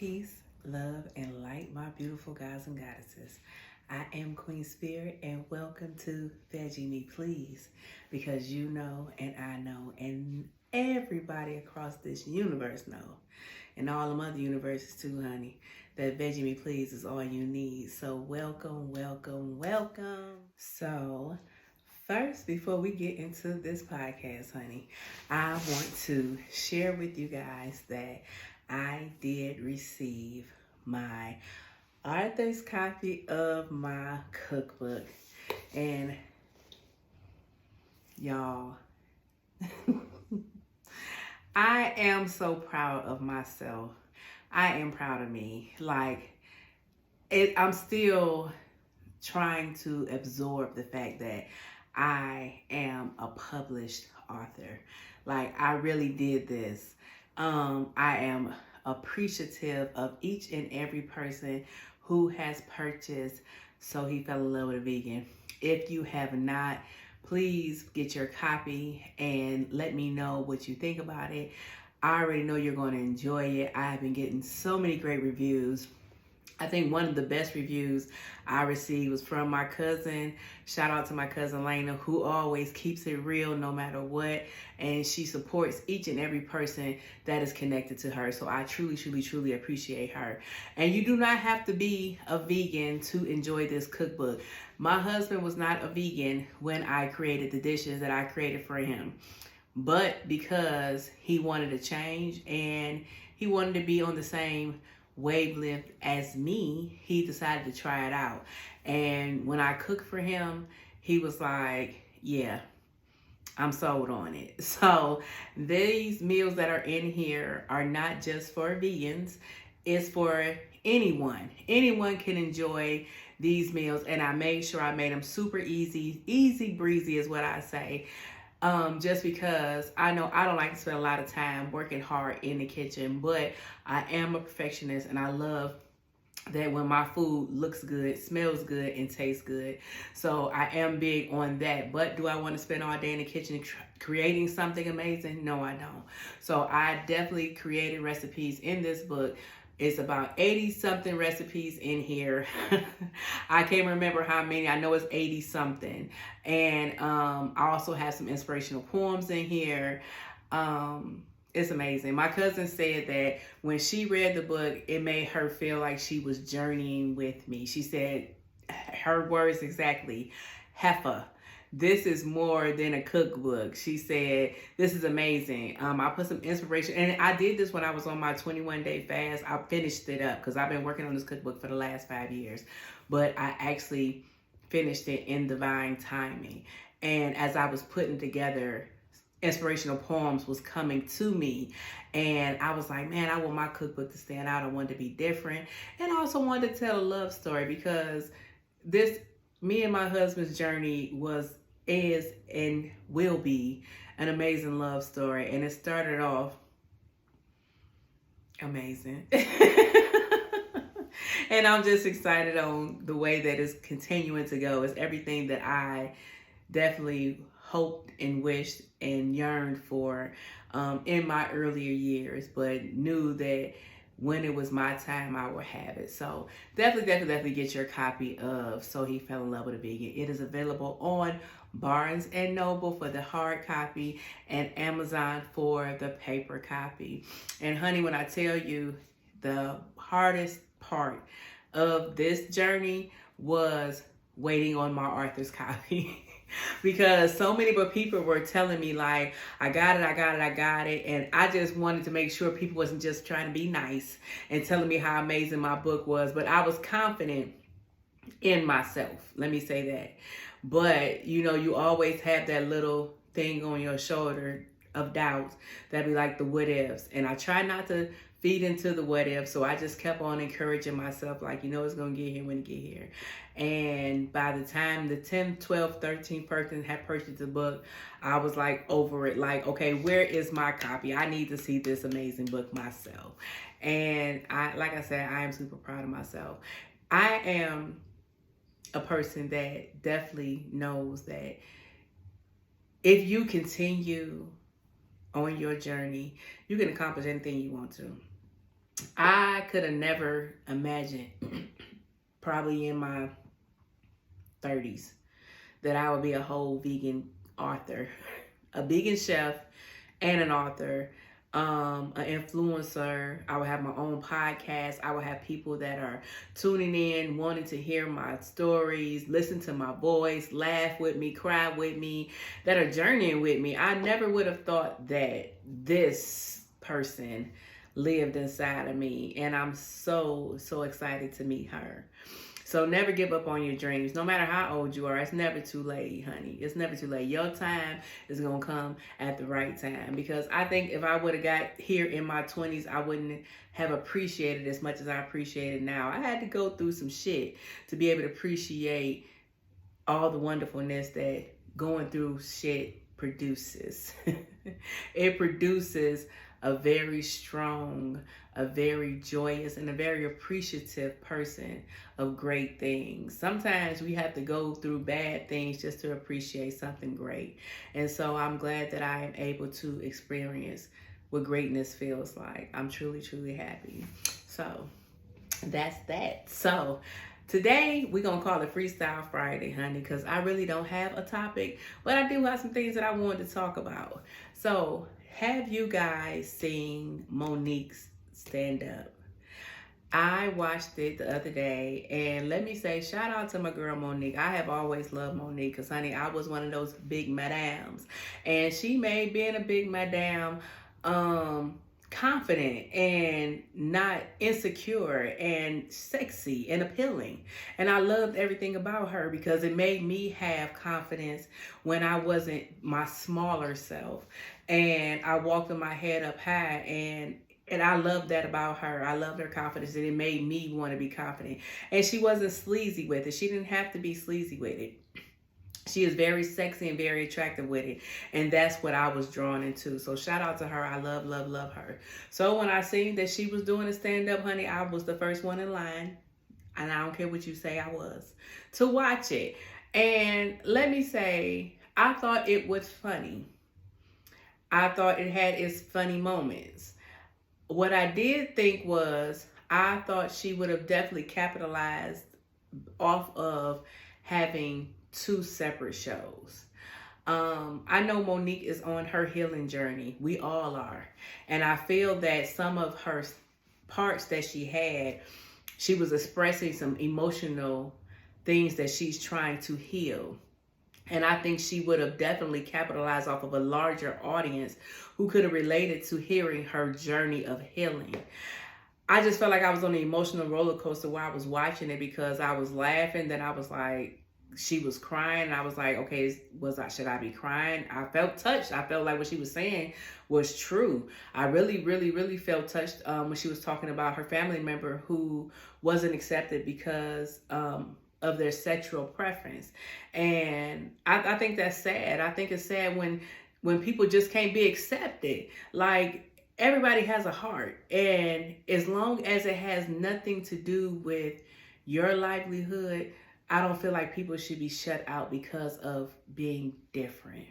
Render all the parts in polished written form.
Peace, love, and light, my beautiful guys and goddesses. I am Queen Spirit, and welcome to Veggie Me Please, because you know, and I know, and everybody across this universe know, and all them other universes too, honey, that Veggie Me Please is all you need. So welcome, welcome, welcome. So first, before we get into this podcast, honey, I want to share with you guys that I did receive my author's copy of my cookbook. And y'all, I am so proud of myself. I am proud of me. I'm still trying to absorb the fact that I am a published author. I really did this. I am appreciative of each and every person who has purchased So He Fell in Love with a Vegan. If you have not, please get your copy and let me know what you think about it. I already know you're going to enjoy it. I have been getting so many great reviews. I think one of the best reviews I received was from my cousin. Shout out to my cousin Lena, who always keeps it real no matter what. And she supports each and every person that is connected to her. So I truly, truly, truly appreciate her. And you do not have to be a vegan to enjoy this cookbook. My husband was not a vegan when I created the dishes that I created for him. But because he wanted to change and he wanted to be on the same wavelength as me, he decided to try it out. And when I cooked for him, he was like, yeah, I'm sold on it. So these meals that are in here are not just for vegans, it's for anyone. Anyone can enjoy these meals, and I made sure I made them super easy breezy is what I say. Just because I know I don't like to spend a lot of time working hard in the kitchen, but I am a perfectionist and I love that when my food looks good, smells good, and tastes good. So I am big on that. But do I want to spend all day in the kitchen creating something amazing? No, I don't. So I definitely created recipes in this book. It's about 80-something recipes in here. I can't remember how many. I know it's 80-something. And I also have some inspirational poems in here. It's amazing. My cousin said that when she read the book, it made her feel like she was journeying with me. She said, her words exactly, Heifer, this is more than a cookbook. She said, this is amazing. I put some inspiration, and I did this when I was on my 21-day fast. I finished it up because I've been working on this cookbook for the last 5 years, but I actually finished it in divine timing. And as I was putting together, inspirational poems was coming to me, and I was like, man, I want my cookbook to stand out. I wanted to be different, and I also wanted to tell a love story, because me and my husband's journey is and will be an amazing love story, and it started off amazing. And I'm just excited on the way that it's continuing to go. It's everything that I definitely hoped and wished and yearned for in my earlier years, but knew that when it was my time, I would have it. So definitely get your copy of So He Fell in Love with a Vegan. It is available on Barnes & Noble for the hard copy and Amazon for the paper copy. And honey, when I tell you, the hardest part of this journey was waiting on my author's copy. Because so many people were telling me like, I got it. And I just wanted to make sure people wasn't just trying to be nice and telling me how amazing my book was. But I was confident in myself. Let me say that. But, you always have that little thing on your shoulder of doubt that be like the what ifs. And I try not to feed into the what if. So I just kept on encouraging myself, like, it's going to get here when it get here. And by the time the 10th, 12th, 13th person had purchased the book, I was like over it. Like, okay, where is my copy? I need to see this amazing book myself. And like I said, I am super proud of myself. I am a person that definitely knows that if you continue on your journey, you can accomplish anything you want to. I could have never imagined, probably in my 30s, that I would be a whole vegan author, a vegan chef, and an author, an influencer. I would have my own podcast. I would have people that are tuning in, wanting to hear my stories, listen to my voice, laugh with me, cry with me, that are journeying with me. I never would have thought that this person lived inside of me, and I'm so excited to meet her. So never give up on your dreams. No matter how old you are, it's never too late, honey. It's never too late. Your time is going to come at the right time. Because I think if I would have got here in my 20s, I wouldn't have appreciated as much as I appreciate it now. I had to go through some shit to be able to appreciate all the wonderfulness that going through shit produces. It produces a very strong, a very joyous, and a very appreciative person of great things. Sometimes we have to go through bad things just to appreciate something great. And so I'm glad that I am able to experience what greatness feels like. I'm truly, truly happy. So that's that. So today we're going to call it Freestyle Friday, honey, because I really don't have a topic, but I do have some things that I wanted to talk about. So have you guys seen Monique's stand-up? I watched it the other day, and let me say, shout out to my girl Monique. I have always loved Monique because, honey, I was one of those big madams, and she made being a big madam confident and not insecure and sexy and appealing. And I loved everything about her because it made me have confidence when I wasn't my smaller self. And I walked with my head up high, and I love that about her. I loved her confidence, and it made me want to be confident. And she wasn't sleazy with it. She didn't have to be sleazy with it. She is very sexy and very attractive with it. And that's what I was drawn into. So shout out to her. I love, love, love her. So when I seen that she was doing a stand-up, honey, I was the first one in line. And I don't care what you say, I was. To watch it. And let me say, I thought it was funny. I thought it had its funny moments. What I did think was, I thought she would have definitely capitalized off of having two separate shows. I know Monique is on her healing journey. We all are. And I feel that some of her parts that she had, she was expressing some emotional things that she's trying to heal. And I think she would have definitely capitalized off of a larger audience who could have related to hearing her journey of healing. I just felt like I was on an emotional roller coaster while I was watching it because I was laughing. Then I was like, she was crying. And I was like, okay, should I be crying? I felt touched. I felt like what she was saying was true. I really, really, really felt touched when she was talking about her family member who wasn't accepted because of their sexual preference. And I think that's sad. I think it's sad when people just can't be accepted. Like, everybody has a heart. And as long as it has nothing to do with your livelihood, I don't feel like people should be shut out because of being different.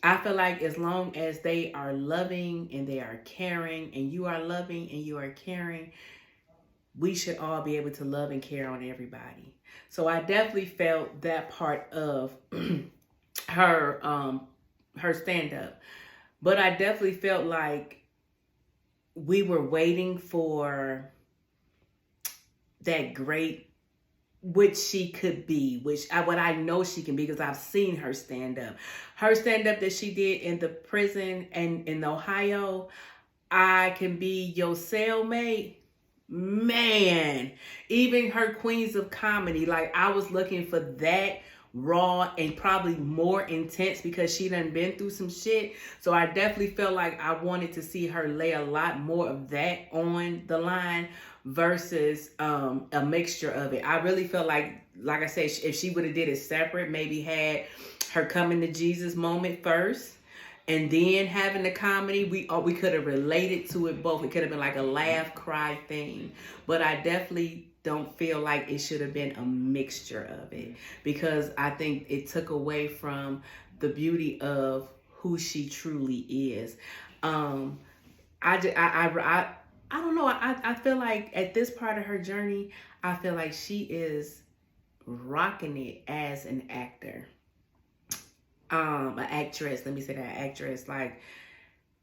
I feel like as long as they are loving and they are caring, and you are loving and you are caring, we should all be able to love and care on everybody. So I definitely felt that part of her stand-up. But I definitely felt like we were waiting for that great, which she could be, what I know she can be because I've seen her stand up. Her stand up that she did in the prison and in Ohio, I can be your cellmate. Man, even her Queens of Comedy, like, I was looking for that raw and probably more intense because she done been through some shit. So I definitely felt like I wanted to see her lay a lot more of that on the line versus a mixture of it. I really felt like I said, if she would have did it separate, maybe had her coming to Jesus moment first and then having the comedy, we could have related to it both. It could have been like a laugh, cry thing. But I definitely don't feel like it should have been a mixture of it because I think it took away from the beauty of who she truly is. I don't know. I feel like at this part of her journey, I feel like she is rocking it as an actor. An actress, let me say that, actress. Like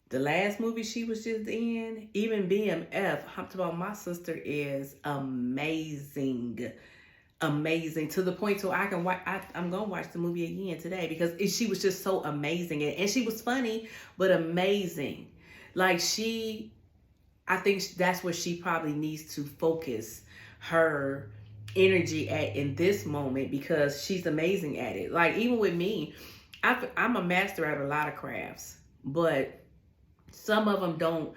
the last movie she was just in, even BMF, I'm talking about, my sister is amazing. Amazing to the point so I can watch. I'm gonna watch the movie again today because she was just so amazing, and she was funny but amazing. Like I think that's where she probably needs to focus her energy at in this moment because she's amazing at it. Like even with me, I'm a master at a lot of crafts, but some of them don't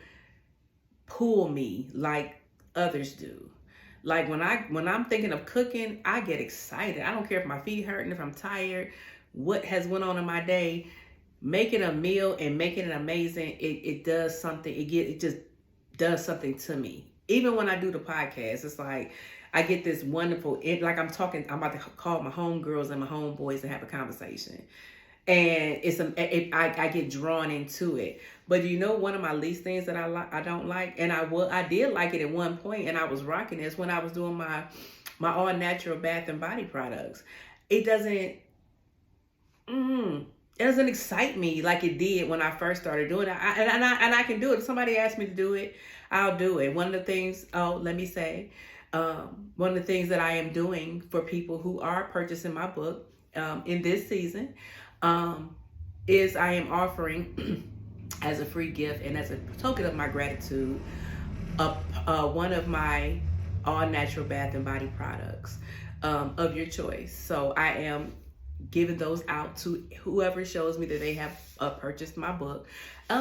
pull me like others do. Like when I'm thinking of cooking, I get excited. I don't care if my feet hurting, if I'm tired, what has went on in my day. Making a meal and making it amazing, it does something. It just does something to me. Even when I do the podcast, it's like I get this wonderful. Like I'm about to call my homegirls and my homeboys and have a conversation, and I get drawn into it. But you know, one of my least things that I don't like, and I did like it at one point, and I was rocking this when I was doing my all natural bath and body products. It doesn't. It doesn't excite me like it did when I first started doing it. I can do it. If somebody asked me to do it, I'll do it. One of the things, let me say, one of the things that I am doing for people who are purchasing my book in this season is I am offering as a free gift and as a token of my gratitude one of my all natural bath and body products of your choice. So I am giving those out to whoever shows me that they have purchased my book.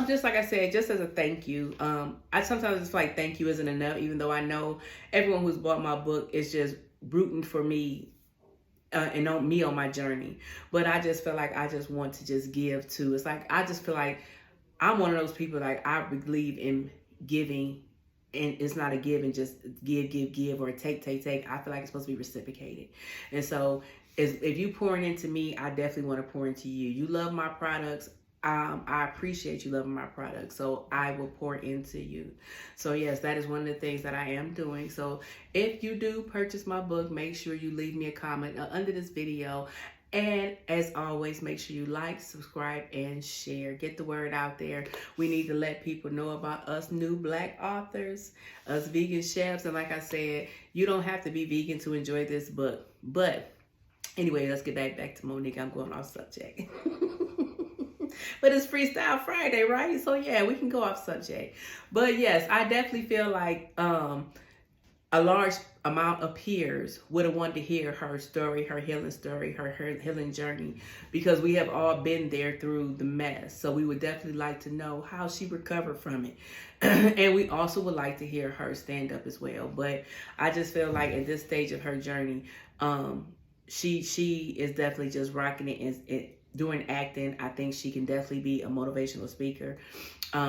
Just like I said, just as a thank you. I sometimes just feel like thank you isn't enough, even though I know everyone who's bought my book is just rooting for me and on me on my journey. But I just feel like I just want to just give too. It's like I just feel like I'm one of those people, like I believe in giving, and it's not a give and just give or take. I feel like it's supposed to be reciprocated. And so if you pouring into me, I definitely want to pour into you. You love my products. I appreciate you loving my products, so I will pour into you. So yes, that is one of the things that I am doing. So if you do purchase my book, make sure you leave me a comment under this video. And as always, make sure you like, subscribe, and share. Get the word out there. We need to let people know about us new Black authors, us vegan chefs. And like I said, you don't have to be vegan to enjoy this book. But anyway, let's get back to Monique. I'm going off subject. But it's Freestyle Friday, right? So yeah, we can go off subject. But yes, I definitely feel like a large amount of peers would have wanted to hear her story, her healing journey, because we have all been there through the mess. So we would definitely like to know how she recovered from it. And we also would like to hear her stand up as well. But I just feel like at this stage of her journey, she is definitely just rocking it and doing acting. I think she can definitely be a motivational speaker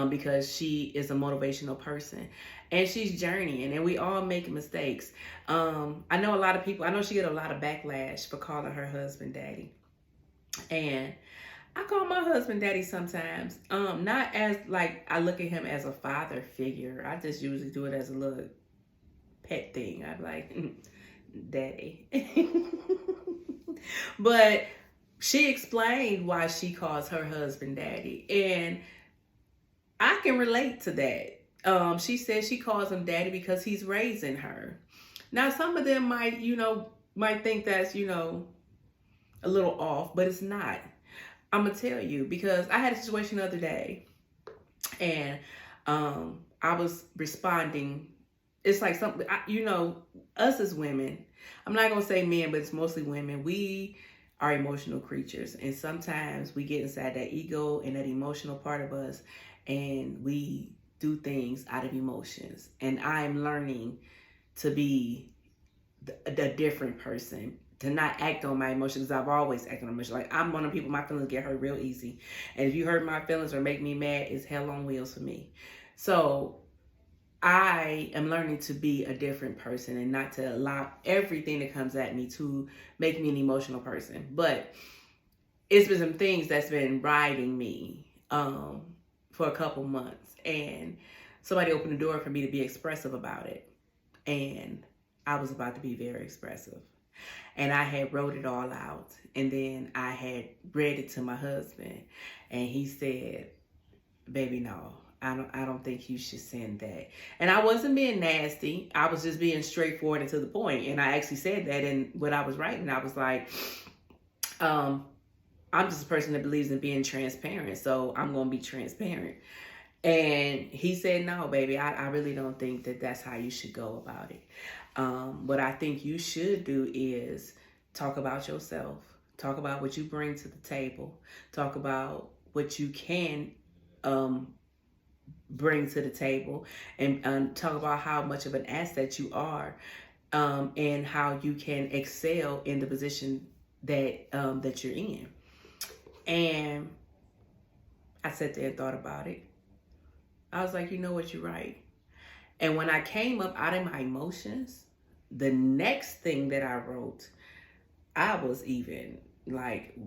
because she is a motivational person. And she's journeying, and we all make mistakes. I know a lot of people, I know she get a lot of backlash for calling her husband daddy. And I call my husband daddy sometimes. Not as like I look at him as a father figure. I just usually do it as a little pet thing. I'm like, daddy. But she explained why she calls her husband daddy. And I can relate to that. She says she calls him daddy because he's raising her. Now, some of them might think that's, a little off, but it's not. I'm going to tell you, because I had a situation the other day, and I was responding. It's like something, us as women, I'm not going to say men, but it's mostly women. We are emotional creatures, and sometimes we get inside that ego and that emotional part of us, and we do things out of emotions. And I'm learning to be the different person, to not act on my emotions. I've always acted on emotions. Like I'm one of the people, my feelings get hurt real easy. And if you hurt my feelings or make me mad, it's hell on wheels for me. So I am learning to be a different person and not to allow everything that comes at me to make me an emotional person. But it's been some things that's been riding me for a couple months. And somebody opened the door for me to be expressive about it. And I was about to be very expressive. And I had wrote it all out. And then I had read it to my husband. And he said, baby, no, I don't think you should send that. And I wasn't being nasty. I was just being straightforward and to the point. And I actually said that in what I was writing. I was like, I'm just a person that believes in being transparent. So I'm going to be transparent. And he said, no, baby, I really don't think that that's how you should go about it. What I think you should do is talk about yourself. Talk about what you bring to the table. Talk about what you can bring to the table, and talk about how much of an asset you are, and how you can excel in the position that that you're in. And I sat there and thought about it. I was like, you know what, you're right. And when I came up out of my emotions, the next thing that I wrote, I was even like,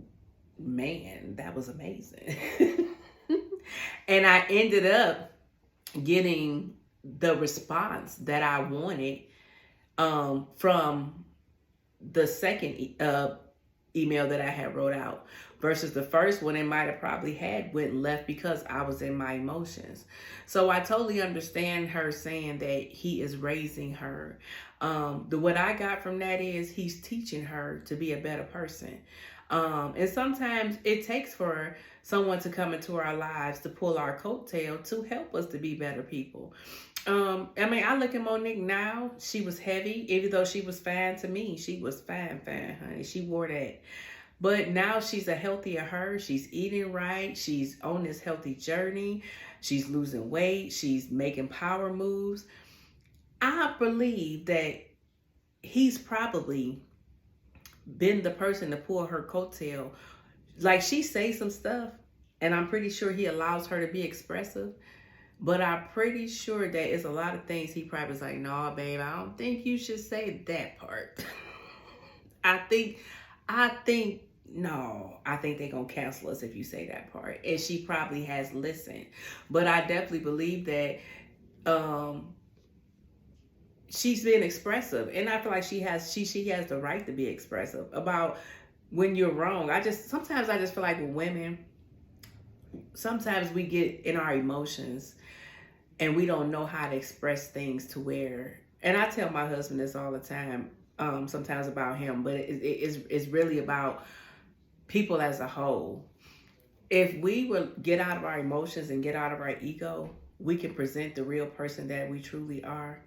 man, that was amazing. And I ended up getting the response that I wanted from the second email that I had wrote out, versus the first one. It might have probably went left because I was in my emotions. So I totally understand her saying that he is raising her. What I got from that is he's teaching her to be a better person. And sometimes it takes for someone to come into our lives to pull our coattail to help us to be better people. I look at Monique now. She was heavy, even though she was fine to me. She was fine, honey. She wore that. But now she's a healthier her. She's eating right. She's on this healthy journey. She's losing weight. She's making power moves. I believe that he's probably been the person to pull her coattail. Like, she says some stuff, and I'm pretty sure he allows her to be expressive. But I'm pretty sure that it's a lot of things he probably was like, no, babe, I don't think you should say that part. I think they're going to cancel us if you say that part. And she probably has listened. But I definitely believe that she's been expressive. And I feel like she has the right to be expressive about when you're wrong. Sometimes I just feel like with women, sometimes we get in our emotions and we don't know how to express things to where, and I tell my husband this all the time, sometimes about him, but it's really about people as a whole. If we will get out of our emotions and get out of our ego, we can present the real person that we truly are.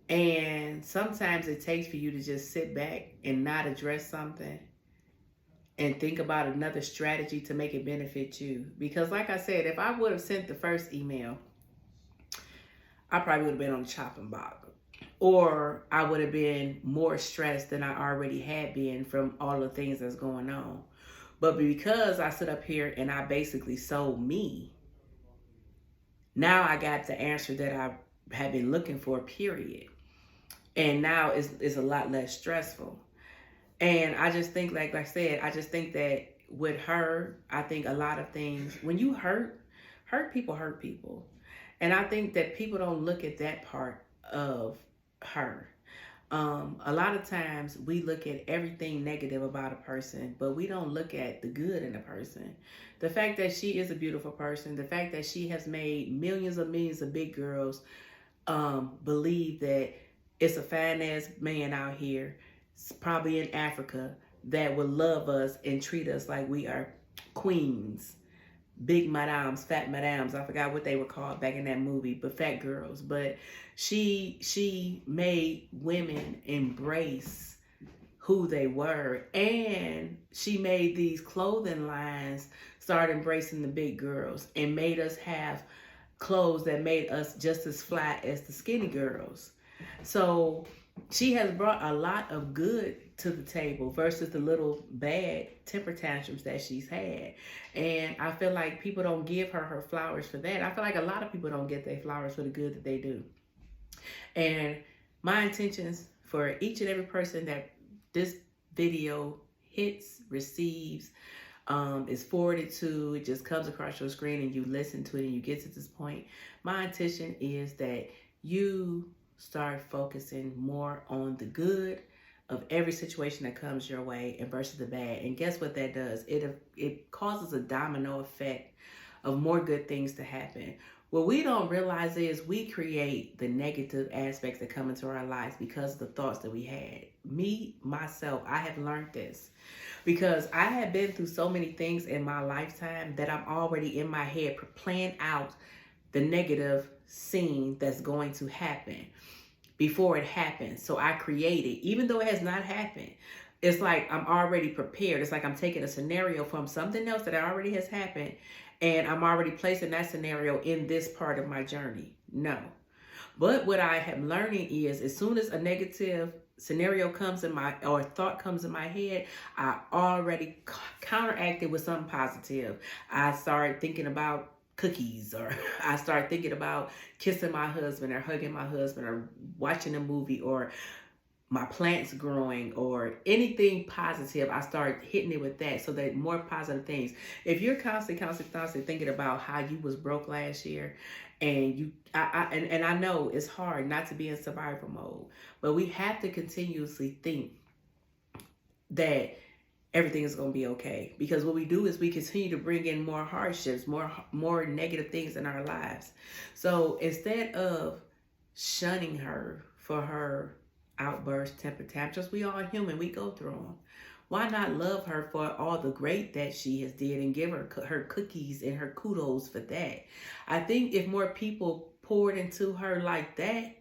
And sometimes it takes for you to just sit back and not address something and think about another strategy to make it benefit you. Because like I said, if I would have sent the first email, I probably would have been on the chopping block. Or I would have been more stressed than I already had been from all the things that's going on. But because I sit up here and I basically sold me, now I got the answer that I have been looking for, period. And now it's a lot less stressful. And I just think, like I said, I just think that with her, I think a lot of things, when you hurt people. And I think that people don't look at that part of her. A lot of times we look at everything negative about a person, but we don't look at the good in a person. The fact that she is a beautiful person, the fact that she has made millions of big girls believe that it's a fine ass man out here, probably in Africa, that would love us and treat us like we are queens, big madames, fat madames. I forgot what they were called back in that movie, but fat girls. But she made women embrace who they were, and she made these clothing lines start embracing the big girls and made us have clothes that made us just as flat as the skinny girls. So she has brought a lot of good to the table versus the little bad temper tantrums that she's had. And I feel like people don't give her flowers for that. I feel like a lot of people don't get their flowers for the good that they do. And my intentions for each and every person that this video hits, receives, is forwarded to, it just comes across your screen and you listen to it and you get to this point. My intention is that you start focusing more on the good of every situation that comes your way and versus the bad. And guess what that does? It causes a domino effect of more good things to happen. What we don't realize is we create the negative aspects that come into our lives because of the thoughts that we had. Me, myself, I have learned this because I have been through so many things in my lifetime that I'm already in my head playing out the negative scene that's going to happen before it happens. So I create it, even though it has not happened. It's like I'm already prepared. It's like I'm taking a scenario from something else that already has happened, and I'm already placing that scenario in this part of my journey. No. But what I am learning is as soon as a negative scenario comes in my, or thought comes in my head, I already counteract it with something positive. I start thinking about cookies, or I start thinking about kissing my husband or hugging my husband or watching a movie or my plants growing or anything positive. I start hitting it with that, so that more positive things. If you're constantly thinking about how you was broke last year, and I know it's hard not to be in survival mode, but we have to continuously think that everything is going to be okay. Because what we do is we continue to bring in more hardships, more negative things in our lives. So instead of shunning her for her outbursts, temper tantrums, we all human, we go through them. Why not love her for all the great that she has did and give her cookies and her kudos for that? I think if more people poured into her like that,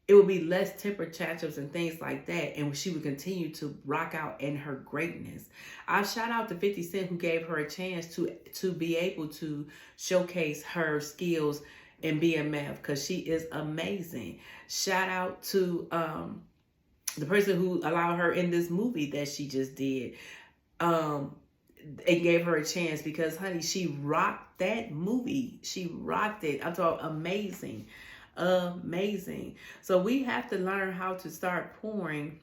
it would be less temper tantrums and things like that, and she would continue to rock out in her greatness. I shout out to 50 Cent, who gave her a chance to be able to showcase her skills in BMF, because she is amazing. Shout out to the person who allowed her in this movie that she just did. It gave her a chance because, honey, she rocked that movie. She rocked it. I thought amazing. So we have to learn how to start pouring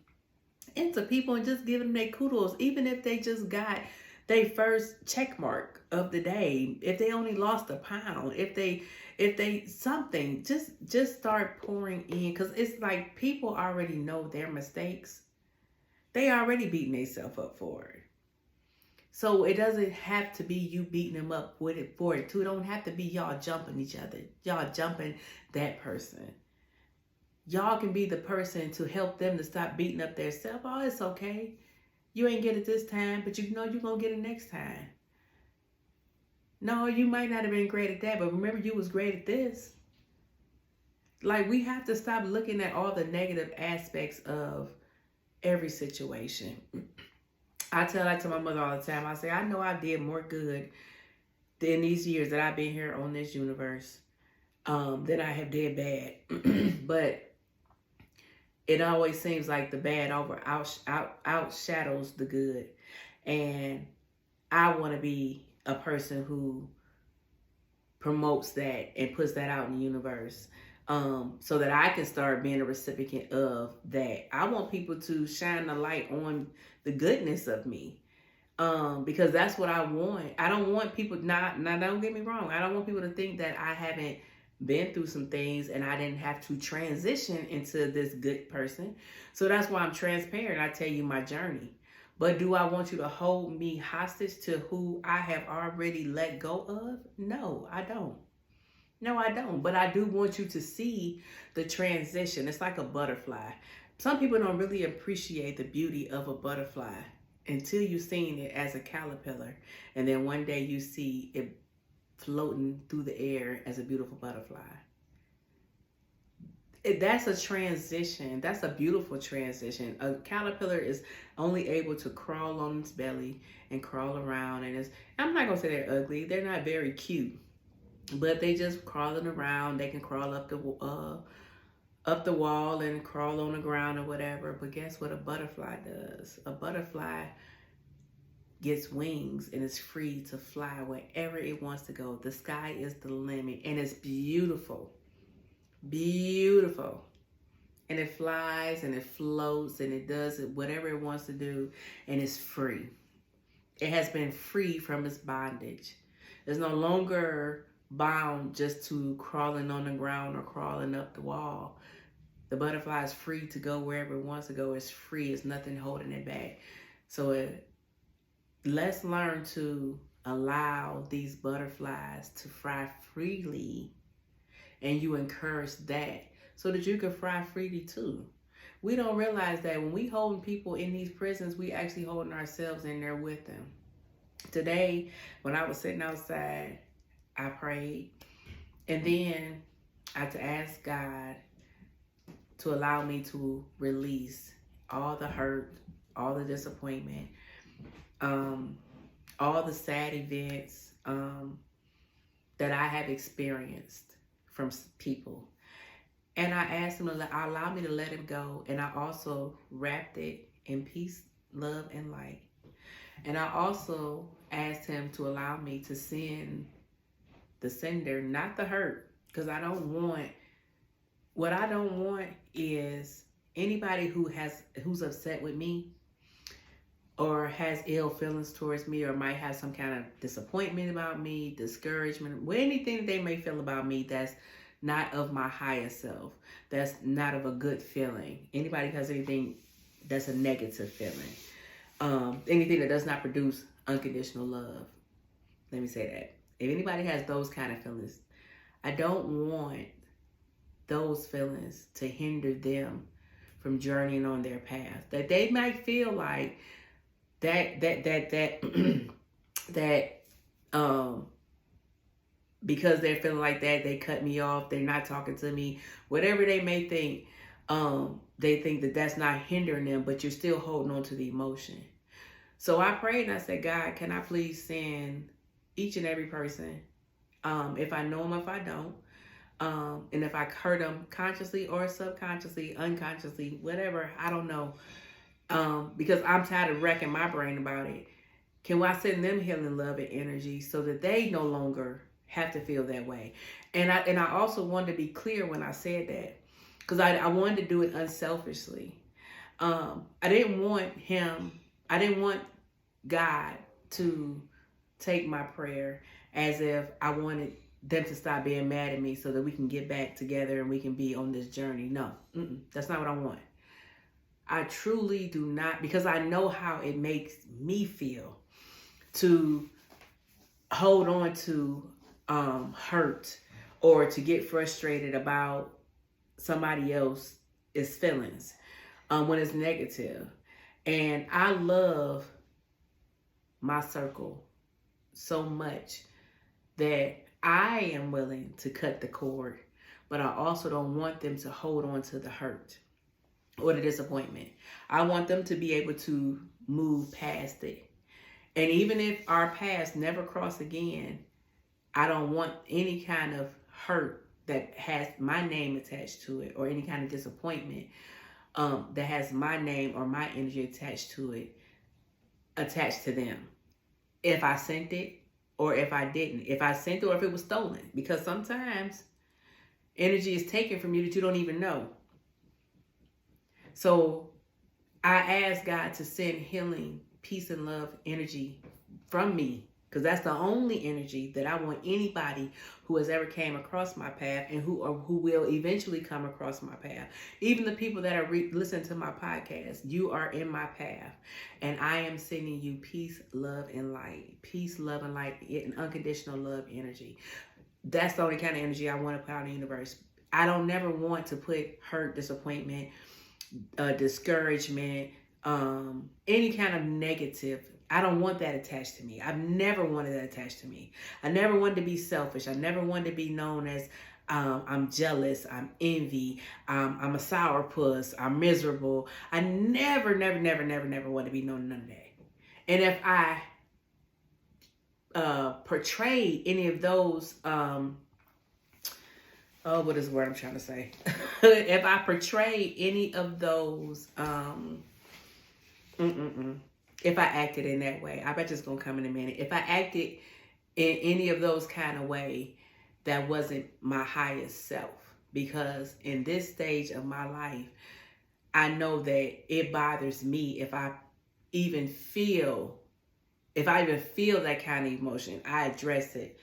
into people and just giving them their kudos, even if they just got their first check mark of the day, if they only lost a pound, if they something, just start pouring in, because it's like people already know their mistakes. They already beating themselves up for it. So it doesn't have to be you beating them up with it for it too. It don't have to be y'all jumping each other. Y'all jumping that person. Y'all can be the person to help them to stop beating up their self. Oh, it's okay. You ain't get it this time, but you know you're going to get it next time. No, you might not have been great at that, but remember you was great at this. Like, we have to stop looking at all the negative aspects of every situation. I tell that to my mother all the time. I say, I know I did more good in these years that I've been here on this universe than I have did bad. But it always seems like the bad outshadows the good. And I want to be a person who promotes that and puts that out in the universe, so that I can start being a recipient of that. I want people to shine the light on the goodness of me, because that's what I want. I don't want people, now don't get me wrong, I don't want people to think that I haven't been through some things and I didn't have to transition into this good person. So that's why I'm transparent. I tell you my journey. But do I want you to hold me hostage to who I have already let go of? No, I don't. No, I don't. But I do want you to see the transition. It's like a butterfly. Some people don't really appreciate the beauty of a butterfly until you've seen it as a caterpillar. And then one day you see it floating through the air as a beautiful butterfly. That's a transition. That's a beautiful transition. A caterpillar is only able to crawl on its belly and crawl around. And I'm not going to say they're ugly. They're not very cute. But they just crawling around. They can crawl up the wall and crawl on the ground or whatever. But guess what a butterfly does? A butterfly gets wings and is free to fly wherever it wants to go. The sky is the limit, and it's beautiful. Beautiful. And it flies and it floats and it does whatever it wants to do, and it's free. It has been free from its bondage. It's no longer bound just to crawling on the ground or crawling up the wall. The butterfly is free to go wherever it wants to go. It's free. It's nothing holding it back. So let's learn to allow these butterflies to fly freely, and you encourage that so that you can fly freely too. We don't realize that when we holding people in these prisons, we actually holding ourselves in there with them. Today, when I was sitting outside, I prayed, and then I had to ask God to allow me to release all the hurt, all the disappointment, all the sad events that I have experienced from people. And I asked him to allow me to let it go. And I also wrapped it in peace, love, and light. And I also asked him to allow me to send the sender, not the hurt, because what I don't want is anybody who's upset with me or has ill feelings towards me or might have some kind of disappointment about me, discouragement, anything that they may feel about me that's not of my higher self, that's not of a good feeling. Anybody who has anything that's a negative feeling, anything that does not produce unconditional love. Let me say that. If anybody has those kind of feelings, I don't want those feelings to hinder them from journeying on their path. That they might feel like that because they're feeling like that, they cut me off, they're not talking to me, whatever they may think, they think that that's not hindering them, but you're still holding on to the emotion. So I prayed and I said, God, can I please send each and every person, if I know them, if I don't, and if I hurt them consciously or subconsciously, unconsciously, whatever, I don't know, because I'm tired of wrecking my brain about it. Can I send them healing, love, and energy so that they no longer have to feel that way? And I also wanted to be clear when I said that, because I wanted to do it unselfishly. I didn't want God to take my prayer as if I wanted them to stop being mad at me so that we can get back together and we can be on this journey. No, that's not what I want. I truly do not, because I know how it makes me feel to hold on to hurt or to get frustrated about somebody else's feelings when it's negative. And I love my circle so much that I am willing to cut the cord, but I also don't want them to hold on to the hurt or the disappointment. I want them to be able to move past it. And even if our paths never cross again, I don't want any kind of hurt that has my name attached to it, or any kind of disappointment that has my name or my energy attached to them. If I sent it or if I didn't. If I sent it or if it was stolen. Because sometimes energy is taken from you that you don't even know. So I asked God to send healing, peace, and love energy from me, because that's the only energy that I want anybody who has ever came across my path and who will eventually come across my path. Even the people that are listening to my podcast, you are in my path. And I am sending you peace, love, and light. Peace, love, and light, and unconditional love energy. That's the only kind of energy I want to put out in the universe. I don't never want to put hurt, disappointment, discouragement, any kind of negative. I don't want that attached to me. I've never wanted that attached to me. I never wanted to be selfish. I never wanted to be known as I'm jealous, I'm envy, I'm a sourpuss, I'm miserable. I never want to be known none of that. And if I portray any of those, what is the word I'm trying to say? If I portray any of those, if I acted in that way, I bet you it's going to come in a minute. If I acted in any of those kind of way, that wasn't my highest self. Because in this stage of my life, I know that it bothers me if I even feel if I even feel that kind of emotion, I address it.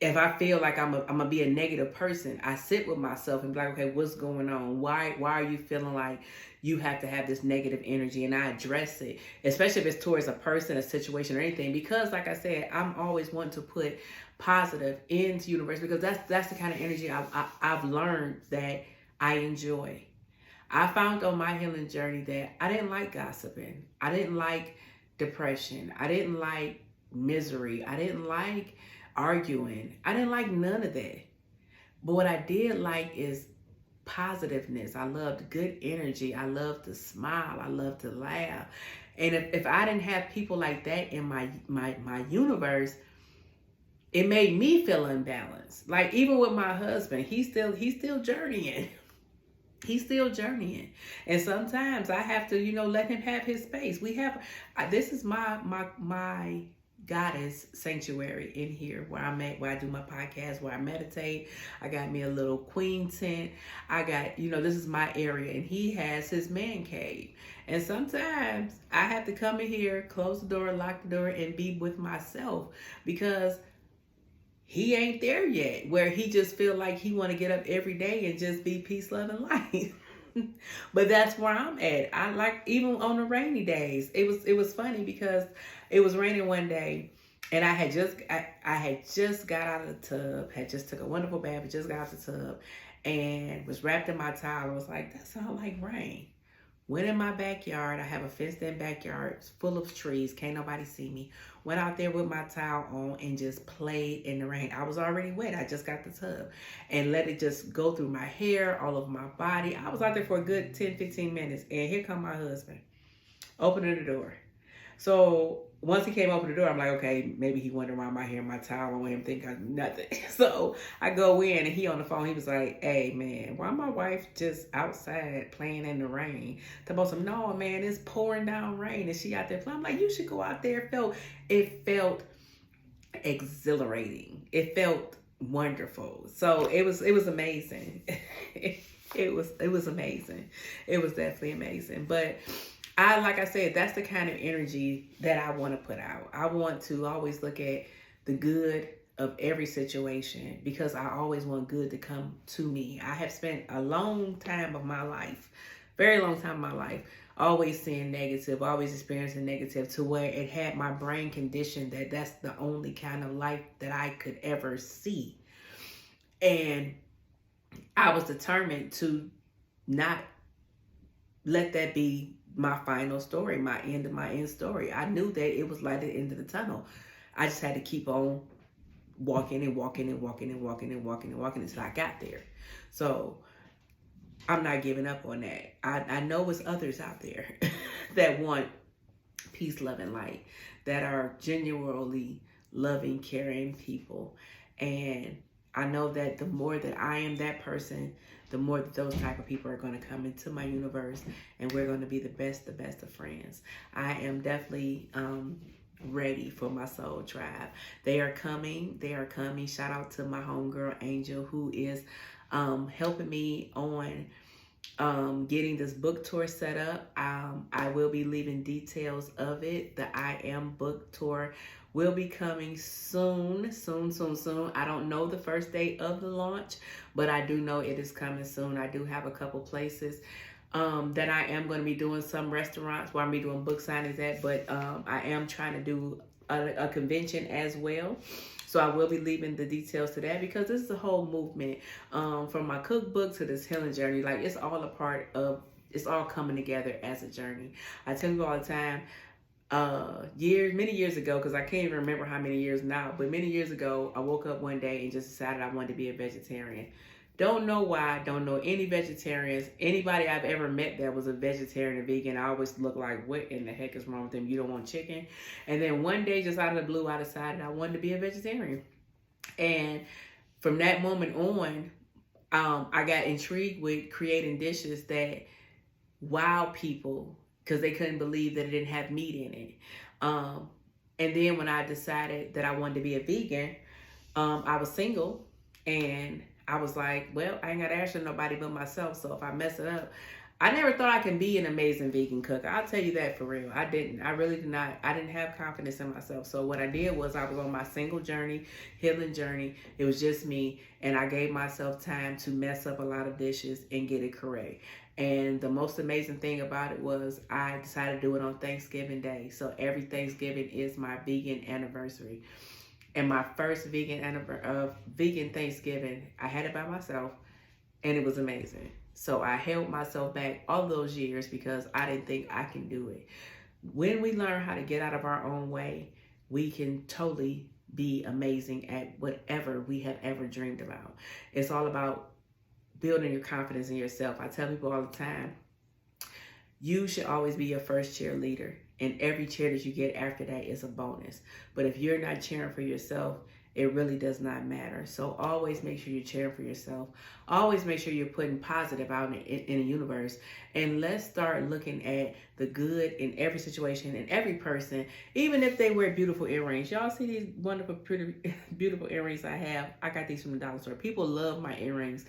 If I feel like I'm gonna be a negative person, I sit with myself and be like, okay, what's going on? Why are you feeling like you have to have this negative energy? And I address it, especially if it's towards a person, a situation, or anything. Because, like I said, I'm always wanting to put positive into universe, because that's the kind of energy I've learned that I enjoy. I found on my healing journey that I didn't like gossiping. I didn't like depression. I didn't like misery. I didn't like arguing. I didn't like none of that. But what I did like is positiveness. I loved good energy. I loved to smile. I loved to laugh. And if I didn't have people like that in my universe, it made me feel unbalanced. Like, even with my husband, he's still journeying. He's still journeying, and sometimes I have to, let him have his space. This is my goddess sanctuary in here where I'm at, where I do my podcast, where I meditate. I got me a little queen tent. I got, this is my area, and he has his man cave. And sometimes I have to come in here, close the door, lock the door, and be with myself, because he ain't there yet, where he just feel like he want to get up every day and just be peace, love, and light. But that's where I'm at. I like, even on the rainy days, it was funny because it was raining one day, and I had just got out of the tub, had just took a wonderful bath, but just got out of the tub, and was wrapped in my towel. I was like, that sounds like rain. Went in my backyard. I have a fenced-in backyard full of trees. Can't nobody see me. Went out there with my towel on and just played in the rain. I was already wet. I just got the tub. And let it just go through my hair, all over my body. I was out there for a good 10, 15 minutes. And here come my husband, opening the door. So once he came open the door, I'm like, okay, maybe he went around my hair, my towel. I don't want him to think I'm nothing. So I go in, and he on the phone. He was like, hey, man, why my wife just outside playing in the rain? Talking about no, man, it's pouring down rain, and she out there playing. I'm like, you should go out there. It felt exhilarating. It felt wonderful. So it was amazing. It was amazing. It was definitely amazing. But like I said, that's the kind of energy that I want to put out. I want to always look at the good of every situation, because I always want good to come to me. I have spent a long time of my life, very long time of my life, always seeing negative, always experiencing negative, to where it had my brain conditioned that that's the only kind of life that I could ever see. And I was determined to not let that be my final story, my end story. I knew that it was like the end of the tunnel. I just had to keep on walking and walking and walking and walking and walking and walking until I got there. So I'm not giving up on that. I know it's others out there that want peace, love, and light, that are genuinely loving, caring people. And I know that the more that I am that person, the more that those type of people are going to come into my universe, and we're going to be the best of friends. I am definitely ready for my soul tribe. They are coming. Shout out to my homegirl Angel, who is helping me on getting this book tour set up. I will be leaving details of it. The I Am book tour will be coming soon. I don't know the first date of the launch, but I do know it is coming soon. I do have a couple places that I am going to be doing, some restaurants where I'm going to be doing book signings at, but I am trying to do a convention as well. So I will be leaving the details to that, because this is a whole movement, from my cookbook to this healing journey. Like, it's all a part of, it's all coming together as a journey. I tell you all the time, many years ago, because I can't even remember how many years now, but many years ago, I woke up one day and just decided I wanted to be a vegetarian. Don't know why, don't know any vegetarians. Anybody I've ever met that was a vegetarian or vegan, I always look like, what in the heck is wrong with them? You don't want chicken? And then one day, just out of the blue, I decided I wanted to be a vegetarian. And from that moment on, I got intrigued with creating dishes that wow people, because they couldn't believe that it didn't have meat in it. And then when I decided that I wanted to be a vegan, I was single, and I was like, well, I ain't got to answer nobody but myself. So if I mess it up, I never thought I can be an amazing vegan cook. I'll tell you that for real. I didn't. I really did not. I didn't have confidence in myself. So what I did was I was on my single journey, healing journey. It was just me. And I gave myself time to mess up a lot of dishes and get it correct. And the most amazing thing about it was I decided to do it on Thanksgiving Day. So every Thanksgiving is my vegan anniversary. And my first vegan Thanksgiving, I had it by myself, and it was amazing. So I held myself back all those years because I didn't think I can do it. When we learn how to get out of our own way, we can totally be amazing at whatever we have ever dreamed about. It's all about building your confidence in yourself. I tell people all the time, you should always be your first cheerleader, and every cheer that you get after that is a bonus. But if you're not cheering for yourself, it really does not matter. So always make sure you're cheering for yourself. Always make sure you're putting positive out in the universe. And let's start looking at the good in every situation and every person, even if they wear beautiful earrings. Y'all see these wonderful, pretty, beautiful earrings I have? I got these from the dollar store. People love my earrings.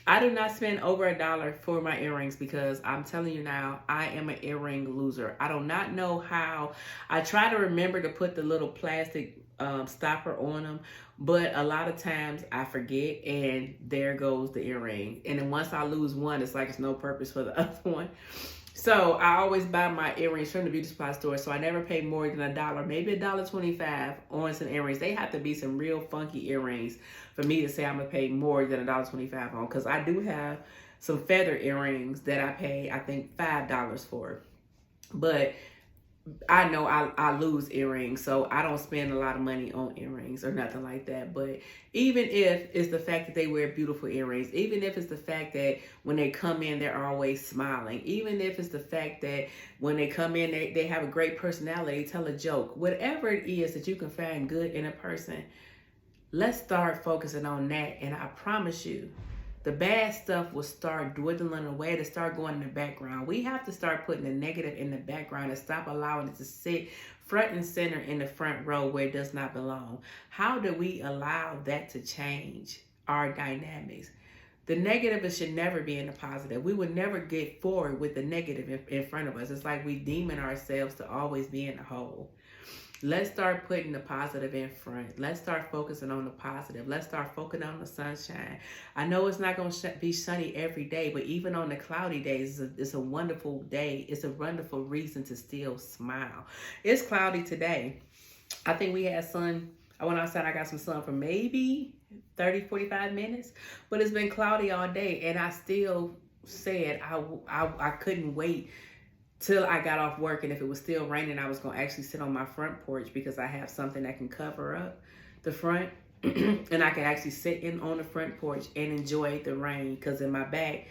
I do not spend over $1 for my earrings because I'm telling you now, I am an earring loser. I do not know how. I try to remember to put the little plastic stopper on them, but a lot of times I forget, and there goes the earring. And then once I lose one, it's like it's no purpose for the other one. So I always buy my earrings from the beauty supply store, so I never pay more than $1, maybe $1.25 on some earrings. They have to be some real funky earrings for me to say I'm gonna pay more than $1.25 on, because I do have some feather earrings that I pay, I think, $5 for. But I know I lose earrings, so I don't spend a lot of money on earrings or nothing like that. But even if it's the fact that they wear beautiful earrings, even if it's the fact that when they come in, they're always smiling, even if it's the fact that when they come in, they have a great personality, tell a joke, whatever it is that you can find good in a person, let's start focusing on that. And I promise you, the bad stuff will start dwindling away, to start going in the background. We have to start putting the negative in the background and stop allowing it to sit front and center in the front row where it does not belong. How do we allow that to change our dynamics? The negative should never be in the positive. We would never get forward with the negative in front of us. It's like we demon ourselves to always be in the hole. Let's start putting the positive in front. Let's start focusing on the positive. Let's start focusing on the sunshine. I know it's not going to be sunny every day, but even on the cloudy days, it's a wonderful day. It's a wonderful reason to still smile. It's cloudy today. I think we had sun. I went outside, I got some sun for maybe 30, 45 minutes, but it's been cloudy all day, and I still said I couldn't wait till I got off work, and if it was still raining, I was going to actually sit on my front porch because I have something that can cover up the front, and I can actually sit on the front porch and enjoy the rain, because in my back,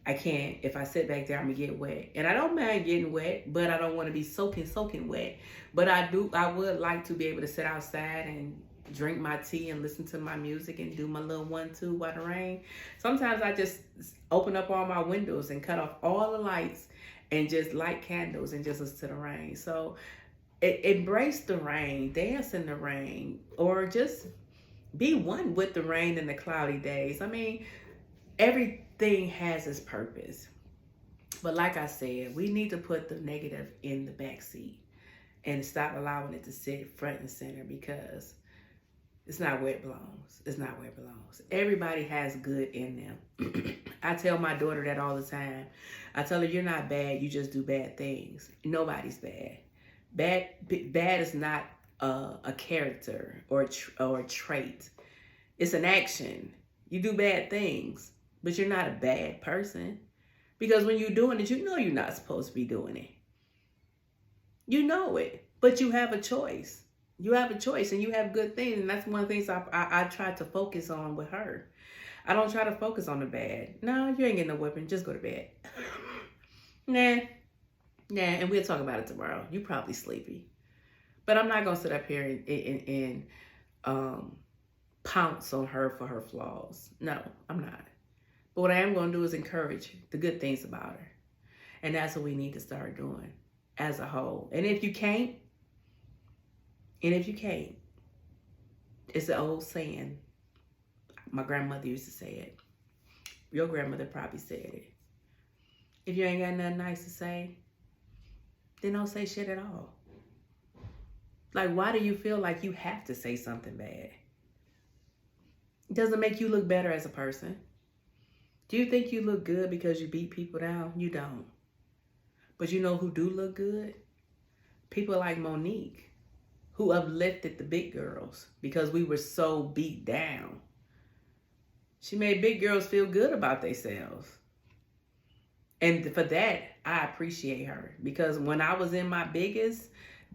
I can't. If I sit back there, I'm going to get wet. And I don't mind getting wet, but I don't want to be soaking wet. But I would like to be able to sit outside and drink my tea and listen to my music and do my little 1-2 while the rain. Sometimes I just open up all my windows and cut off all the lights and just light candles and just listen to the rain. So embrace the rain, dance in the rain, or just be one with the rain and the cloudy days. I mean, everything has its purpose. But like I said, we need to put the negative in the back seat and stop allowing it to sit front and center, because it's not where it belongs. It's not where it belongs. Everybody has good in them. I tell my daughter that all the time. I tell her, you're not bad. You just do bad things. Nobody's bad. Bad is not a character or a trait. It's an action. You do bad things, but you're not a bad person. Because when you're doing it, you know you're not supposed to be doing it. You know it, but you have a choice. You have a choice, and you have good things. And that's one of the things I try to focus on with her. I don't try to focus on the bad. No, you ain't getting no whipping. Just go to bed. Nah, and we'll talk about it tomorrow. You probably sleepy. But I'm not going to sit up here and pounce on her for her flaws. No, I'm not. But what I am going to do is encourage the good things about her. And that's what we need to start doing as a whole. And if you can't, it's the old saying. My grandmother used to say it. Your grandmother probably said it. If you ain't got nothing nice to say, then don't say shit at all. Like, why do you feel like you have to say something bad? It doesn't make you look better as a person. Do you think you look good because you beat people down? You don't. But you know who do look good? People like Monique, who uplifted the big girls because we were so beat down. She made big girls feel good about themselves. And for that, I appreciate her. Because when I was in my biggest,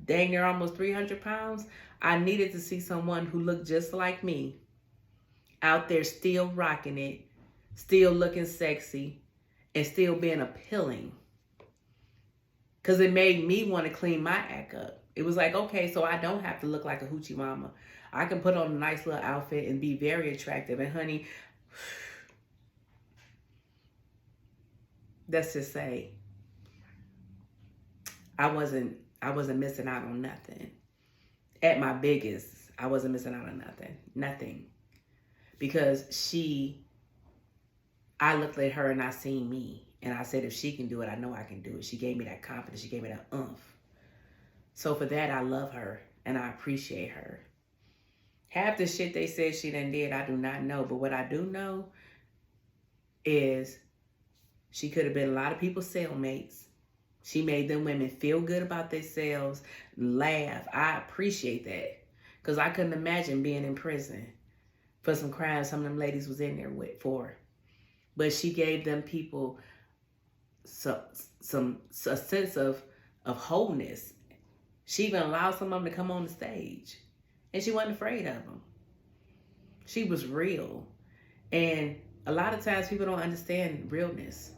dang near almost 300 pounds, I needed to see someone who looked just like me out there still rocking it, still looking sexy, and still being appealing. Because it made me want to clean my act up. It was like, okay, so I don't have to look like a hoochie mama. I can put on a nice little outfit and be very attractive. And honey, let's just say, I wasn't missing out on nothing. At my biggest, I wasn't missing out on nothing. Nothing. Because I looked at her and I seen me. And I said, if she can do it, I know I can do it. She gave me that confidence. She gave me that oomph. So for that, I love her and I appreciate her. Half the shit they said she done did, I do not know. But what I do know is she could have been a lot of people's cellmates. She made them women feel good about themselves, laugh. I appreciate that. Because I couldn't imagine being in prison for some crimes some of them ladies was in there for. But she gave them people a sense of wholeness. She even allowed some of them to come on the stage. And she wasn't afraid of them. She was real. And a lot of times people don't understand realness.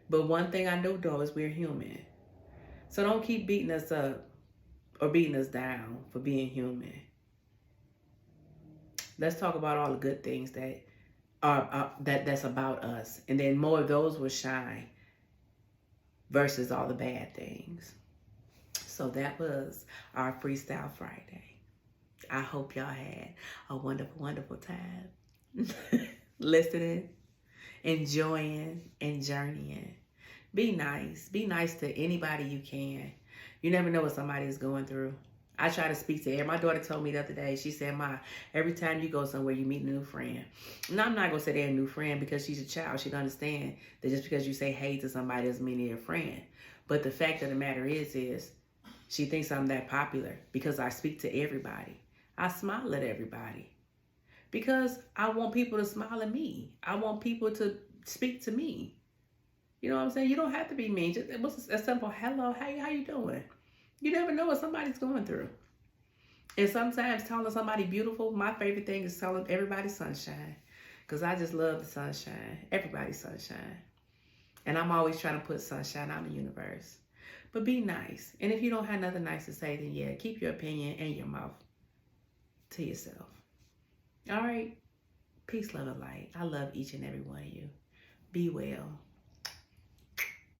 But one thing I know, though, is we're human. So don't keep beating us up or beating us down for being human. Let's talk about all the good things that that's about us. And then more of those will shine versus all the bad things. So that was our Freestyle Friday. I hope y'all had a wonderful, wonderful time listening, enjoying, and journeying. Be nice. Be nice to anybody you can. You never know what somebody is going through. I try to speak to her. My daughter told me the other day, she said, Ma, every time you go somewhere, you meet a new friend. And I'm not going to say they're a new friend because she's a child. She'd understand that just because you say hey to somebody doesn't mean they're a friend. But the fact of the matter is she thinks I'm that popular because I speak to everybody. I smile at everybody because I want people to smile at me. I want people to speak to me. You know what I'm saying? You don't have to be mean. Just what's a simple hello, hey, how you doing? You never know what somebody's going through. And sometimes telling somebody beautiful, my favorite thing is telling everybody sunshine. Because I just love the sunshine. Everybody's sunshine. And I'm always trying to put sunshine out in the universe. But be nice. And if you don't have nothing nice to say, then yeah, keep your opinion and your mouth to yourself. All right? Peace, love, and light. I love each and every one of you. Be well.